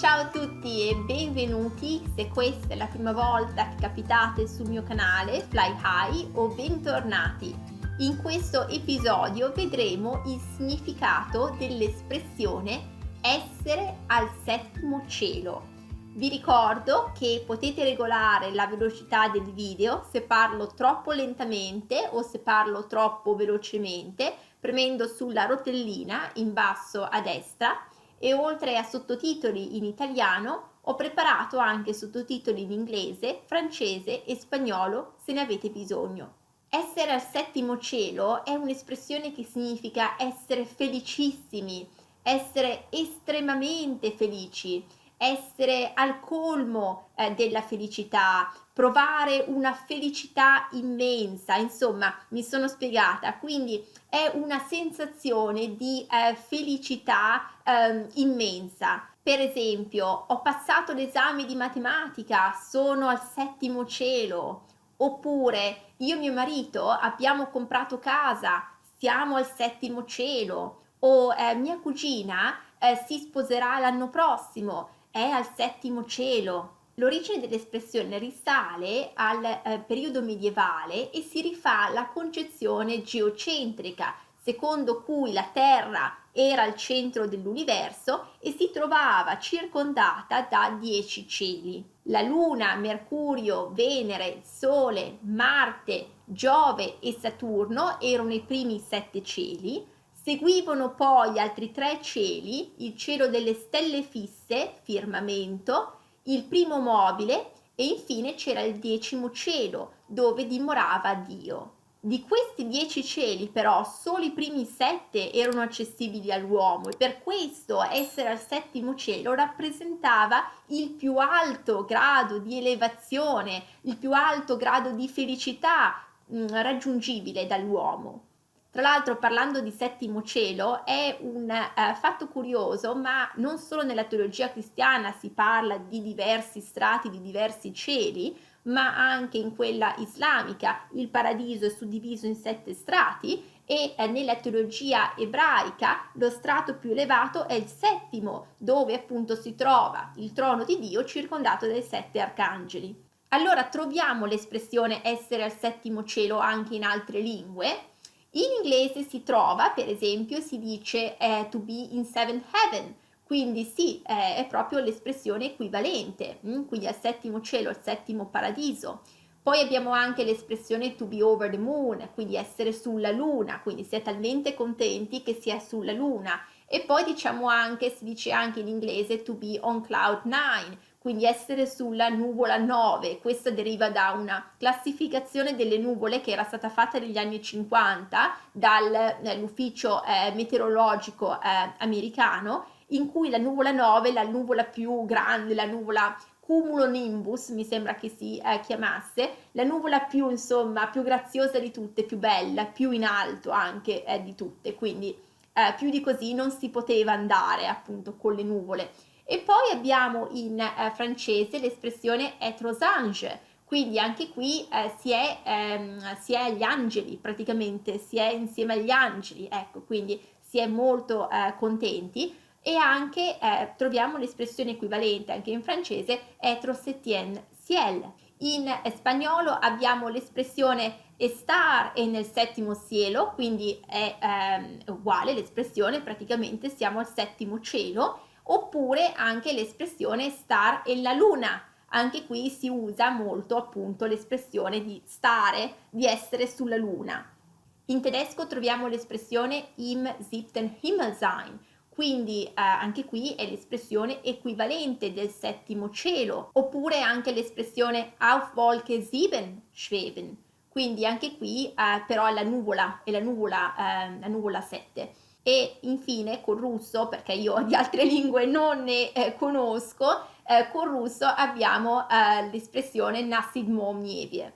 Ciao a tutti e benvenuti se questa è la prima volta che capitate sul mio canale Fly High o bentornati. In questo episodio vedremo il significato dell'espressione essere al settimo cielo. Vi ricordo che potete regolare la velocità del video se parlo troppo lentamente o se parlo troppo velocemente premendo sulla rotellina in basso a destra. E oltre a sottotitoli in italiano ho preparato anche sottotitoli in inglese, francese e spagnolo se ne avete bisogno. Essere al settimo cielo è un'espressione che significa essere felicissimi, essere estremamente felici, essere al colmo della felicità, provare una felicità immensa, insomma, mi sono spiegata, quindi è una sensazione di felicità immensa. Per esempio, ho passato l'esame di matematica, sono al settimo cielo. Oppure io e mio marito abbiamo comprato casa, siamo al settimo cielo. O mia cugina si sposerà l'anno prossimo, è al settimo cielo. L'origine dell'espressione risale al periodo medievale e si rifà alla concezione geocentrica, secondo cui la Terra era al centro dell'universo e si trovava circondata da 10 cieli. La Luna, Mercurio, Venere, Sole, Marte, Giove e Saturno erano i primi 7 cieli. Seguivano poi altri 3 cieli, il cielo delle stelle fisse, firmamento, il primo mobile e infine c'era il 10° cielo dove dimorava Dio. Di questi 10 cieli però solo i primi 7 erano accessibili all'uomo e per questo essere al settimo cielo rappresentava il più alto grado di elevazione, il più alto grado di felicità raggiungibile dall'uomo. Tra l'altro, parlando di settimo cielo, è un fatto curioso, ma non solo nella teologia cristiana si parla di diversi strati, di diversi cieli, ma anche in quella islamica il paradiso è suddiviso in 7 strati e nella teologia ebraica lo strato più elevato è il settimo, dove appunto si trova il trono di Dio circondato dai 7 arcangeli. Allora troviamo l'espressione essere al settimo cielo anche in altre lingue. In inglese si trova, per esempio, si dice to be in seventh heaven, quindi sì, è proprio l'espressione equivalente, quindi al settimo cielo, al settimo paradiso. Poi abbiamo anche l'espressione to be over the moon, quindi essere sulla luna, quindi si è talmente contenti che si è sulla luna. E poi diciamo anche, si dice anche in inglese to be on cloud nine, quindi essere sulla nuvola 9. Questa deriva da una classificazione delle nuvole che era stata fatta negli anni 50 dall'ufficio meteorologico americano, in cui la nuvola 9, la nuvola più grande, la nuvola cumulonimbus, mi sembra che si chiamasse, la nuvola più, insomma, più graziosa di tutte, più bella, più in alto anche di tutte, quindi più di così non si poteva andare appunto con le nuvole. E poi abbiamo in francese l'espressione être ange, quindi anche qui si è agli angeli, praticamente si è insieme agli angeli, ecco, quindi si è molto contenti. E anche troviamo l'espressione equivalente anche in francese être septième ciel. In spagnolo abbiamo l'espressione estar è nel settimo cielo, quindi è uguale l'espressione, praticamente siamo al settimo cielo. Oppure anche l'espressione star e la luna, anche qui si usa molto appunto l'espressione di stare, di essere sulla luna. In tedesco troviamo l'espressione im siebten Himmel sein, quindi anche qui è l'espressione equivalente del settimo cielo, oppure anche l'espressione auf Wolke 7 schweben, quindi anche qui però è la nuvola 7. E infine col russo, perché io di altre lingue non ne conosco, col russo abbiamo l'espressione Nasid Mom Nievie,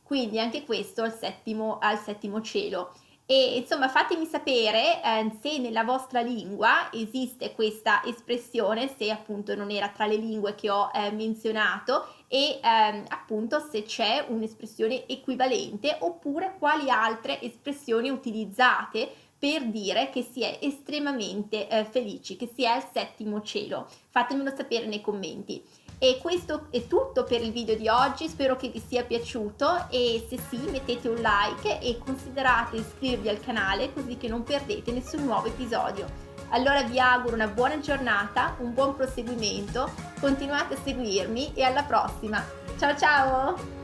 quindi anche questo al settimo cielo. E insomma fatemi sapere se nella vostra lingua esiste questa espressione, se appunto non era tra le lingue che ho menzionato, e appunto se c'è un'espressione equivalente oppure quali altre espressioni utilizzate per dire che si è estremamente felici, che si è al settimo cielo. Fatemelo sapere nei commenti. E questo è tutto per il video di oggi, spero che vi sia piaciuto e se sì mettete un like e considerate iscrivervi al canale così che non perdete nessun nuovo episodio. Allora vi auguro una buona giornata, un buon proseguimento, continuate a seguirmi e alla prossima. Ciao ciao!